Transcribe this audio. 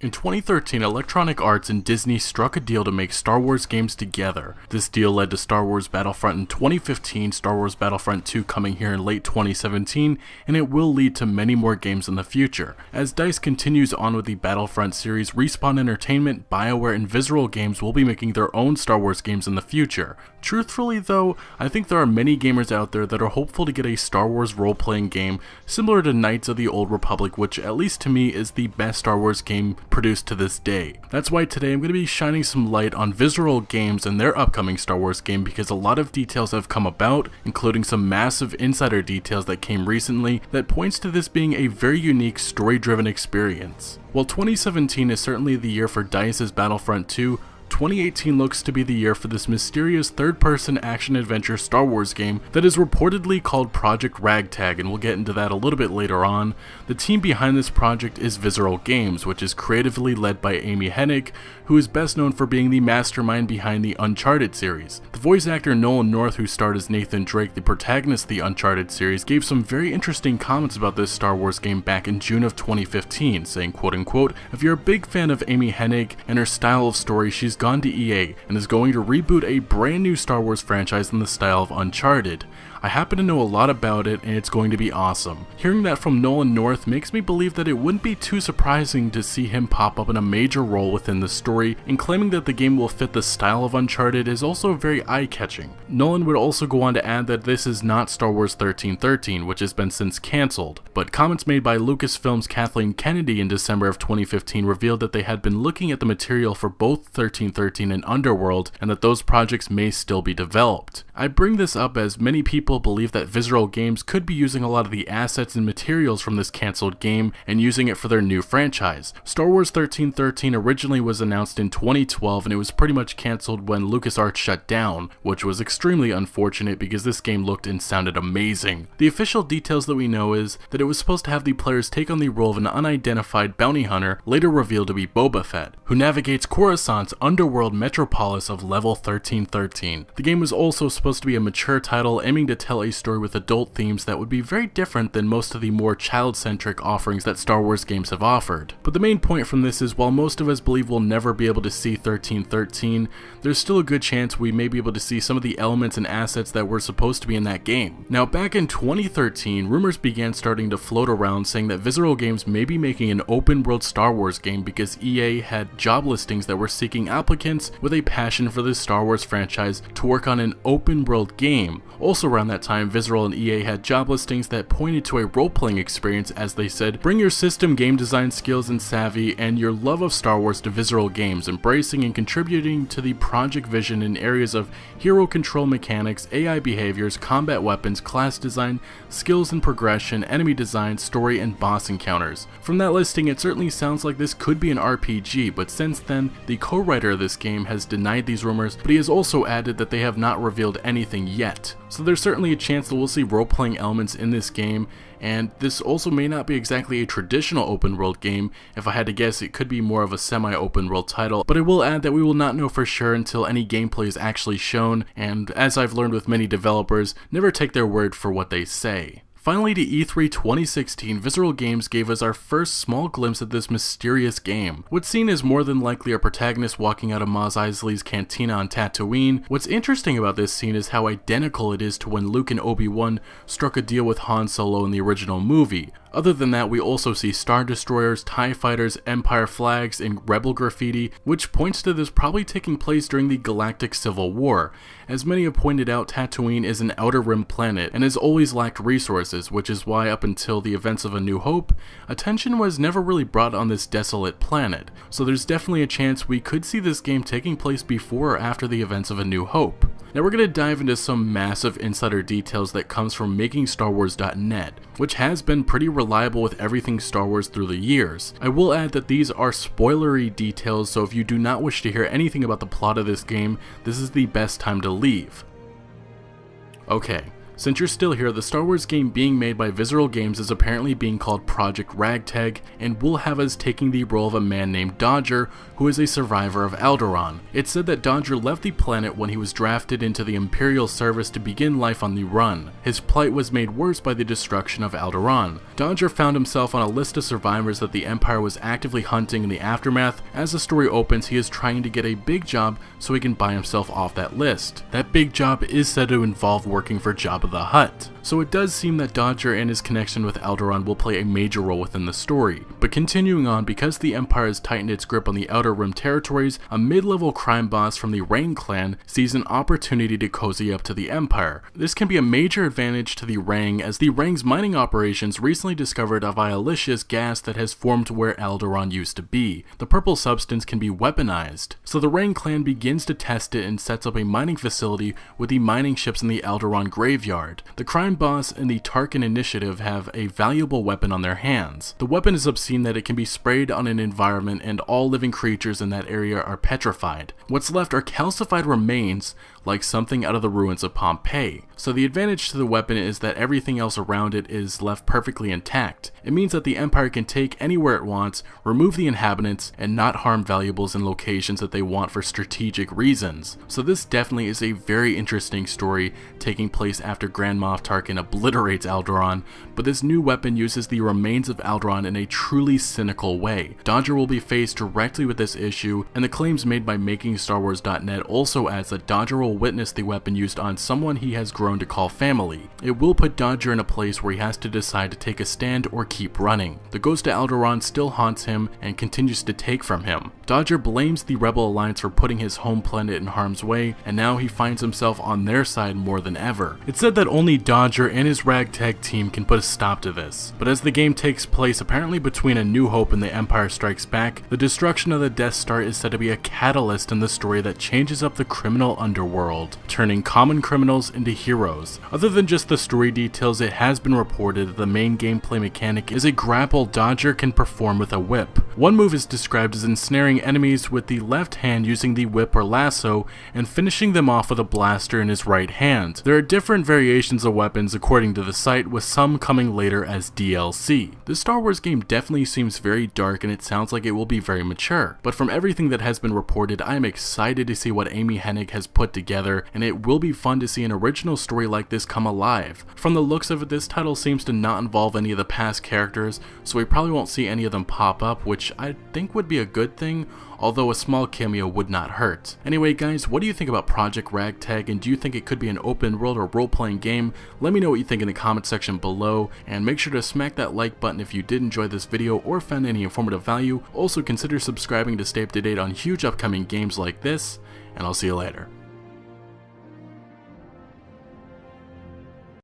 In 2013, Electronic Arts and Disney struck a deal to make Star Wars games together. This deal led to Star Wars Battlefront in 2015, Star Wars Battlefront 2 coming here in late 2017, and it will lead to many more games in the future. As DICE continues on with the Battlefront series, Respawn Entertainment, BioWare, and Visceral Games will be making their own Star Wars games in the future. Truthfully though, I think there are many gamers out there that are hopeful to get a Star Wars role-playing game similar to Knights of the Old Republic, which at least to me is the best Star Wars game produced to this day. That's why today I'm going to be shining some light on Visceral Games and their upcoming Star Wars game, because a lot of details have come about, including some massive insider details that came recently that points to this being a very unique story-driven experience. While 2017 is certainly the year for DICE's Battlefront 2, 2018 looks to be the year for this mysterious third-person action-adventure Star Wars game that is reportedly called Project Ragtag, and we'll get into that a little bit later on. The team behind this project is Visceral Games, which is creatively led by Amy Hennig, who is best known for being the mastermind behind the Uncharted series. The voice actor Nolan North, who starred as Nathan Drake, the protagonist of the Uncharted series, gave some very interesting comments about this Star Wars game back in June of 2015, saying, quote-unquote, "If you're a big fan of Amy Hennig and her style of story, she's gone to EA and is going to reboot a brand new Star Wars franchise in the style of Uncharted. I happen to know a lot about it, and it's going to be awesome." Hearing that from Nolan North makes me believe that it wouldn't be too surprising to see him pop up in a major role within the story, and claiming that the game will fit the style of Uncharted is also very eye-catching. Nolan would also go on to add that this is not Star Wars 1313, which has been since cancelled, but comments made by Lucasfilm's Kathleen Kennedy in December of 2015 revealed that they had been looking at the material for both 1313 and Underworld, and that those projects may still be developed. I bring this up as many people believe that Visceral Games could be using a lot of the assets and materials from this cancelled game and using it for their new franchise. Star Wars 1313 originally was announced in 2012, and it was pretty much cancelled when LucasArts shut down, which was extremely unfortunate because this game looked and sounded amazing. The official details that we know is that it was supposed to have the players take on the role of an unidentified bounty hunter, later revealed to be Boba Fett, who navigates Coruscant's underworld metropolis of level 1313. The game was also supposed to be a mature title aiming to tell a story with adult themes that would be very different than most of the more child-centric offerings that Star Wars games have offered. But the main point from this is, while most of us believe we'll never be able to see 1313, there's still a good chance we may be able to see some of the elements and assets that were supposed to be in that game. Now, back in 2013, rumors began starting to float around saying that Visceral Games may be making an open-world Star Wars game because EA had job listings that were seeking applicants with a passion for the Star Wars franchise to work on an open-world game. Also around that time, Visceral and EA had job listings that pointed to a role-playing experience, as they said, "Bring your system game design skills and savvy and your love of Star Wars to Visceral Games, embracing and contributing to the project vision in areas of hero control mechanics, AI behaviors, combat weapons, class design, skills and progression, enemy design, story, and boss encounters." From that listing, it certainly sounds like this could be an RPG, but since then, the co-writer of this game has denied these rumors, but he has also added that they have not revealed anything yet. So there's certainly a chance that we'll see role-playing elements in this game, and this also may not be exactly a traditional open-world game. If I had to guess, it could be more of a semi-open world title, but I will add that we will not know for sure until any gameplay is actually shown, and as I've learned with many developers, never take their word for what they say. Finally, to E3 2016, Visceral Games gave us our first small glimpse at this mysterious game. What's seen as more than likely our protagonist walking out of Mos Eisley's cantina on Tatooine. What's interesting about this scene is how identical it is to when Luke and Obi-Wan struck a deal with Han Solo in the original movie. Other than that, we also see Star Destroyers, TIE Fighters, Empire flags, and Rebel graffiti, which points to this probably taking place during the Galactic Civil War. As many have pointed out, Tatooine is an Outer Rim planet and has always lacked resources, which is why up until the events of A New Hope, attention was never really brought on this desolate planet. So there's definitely a chance we could see this game taking place before or after the events of A New Hope. Now we're going to dive into some massive insider details that comes from MakingStarWars.net, which has been pretty reliable with everything Star Wars through the years. I will add that these are spoilery details, so if you do not wish to hear anything about the plot of this game, this is the best time to leave. Okay, Since you're still here, the Star Wars game being made by Visceral Games is apparently being called Project Ragtag, and will have us taking the role of a man named Dodger, who is a survivor of Alderaan. It's said that Dodger left the planet when he was drafted into the Imperial service to begin life on the run. His plight was made worse by the destruction of Alderaan. Dodger found himself on a list of survivors that the Empire was actively hunting in the aftermath. As the story opens, he is trying to get a big job so he can buy himself off that list. That big job is said to involve working for Jabba the Hutt. So it does seem that Dodger and his connection with Alderaan will play a major role within the story. But continuing on, because the Empire has tightened its grip on the Outer Rim territories, a mid-level crime boss from the Rang clan sees an opportunity to cozy up to the Empire. This can be a major advantage to the Rang, as the Rang's mining operations recently discovered a violaceous gas that has formed where Alderaan used to be. The purple substance can be weaponized, so the Rang clan begins to test it and sets up a mining facility with the mining ships in the Alderaan graveyard. The crime boss and the Tarkin Initiative have a valuable weapon on their hands. The weapon is obscene that it can be sprayed on an environment and all living creatures in that area are petrified. What's left are calcified remains, like something out of the ruins of Pompeii. So the advantage to the weapon is that everything else around it is left perfectly intact. It means that the Empire can take anywhere it wants, remove the inhabitants, and not harm valuables in locations that they want for strategic reasons. So this definitely is a very interesting story taking place after Grand Moff Tarkin obliterates Alderaan, but this new weapon uses the remains of Alderaan in a truly cynical way. Dodger will be faced directly with this issue, and the claims made by MakingStarWars.net also adds that Dodger will witness the weapon used on someone he has grown to call family. It will put Dodger in a place where he has to decide to take a stand or keep running. The ghost of Alderaan still haunts him and continues to take from him. Dodger blames the Rebel Alliance for putting his home planet in harm's way, and now he finds himself on their side more than ever. It's said that only Dodger and his ragtag team can put a stop to this, but as the game takes place apparently between A New Hope and The Empire Strikes Back, the destruction of the Death Star is said to be a catalyst in the story that changes up the criminal underworld, turning common criminals into heroes. Other than just the story details, it has been reported that the main gameplay mechanic is a grapple Dodger can perform with a whip. One move is described as ensnaring enemies with the left hand using the whip or lasso, and finishing them off with a blaster in his right hand. There are different variations of weapons according to the site, with some coming later as DLC. This Star Wars game definitely seems very dark, and it sounds like it will be very mature. But from everything that has been reported, I am excited to see what Amy Hennig has put together, and it will be fun to see an original story like this come alive. From the looks of it, this title seems to not involve any of the past characters, so we probably won't see any of them pop up, which I think would be a good thing, although a small cameo would not hurt. Anyway guys, what do you think about Project Ragtag, and do you think it could be an open world or role-playing game? Let me know what you think in the comment section below, and make sure to smack that like button if you did enjoy this video or found any informative value. Also consider subscribing to stay up to date on huge upcoming games like this, and I'll see you later.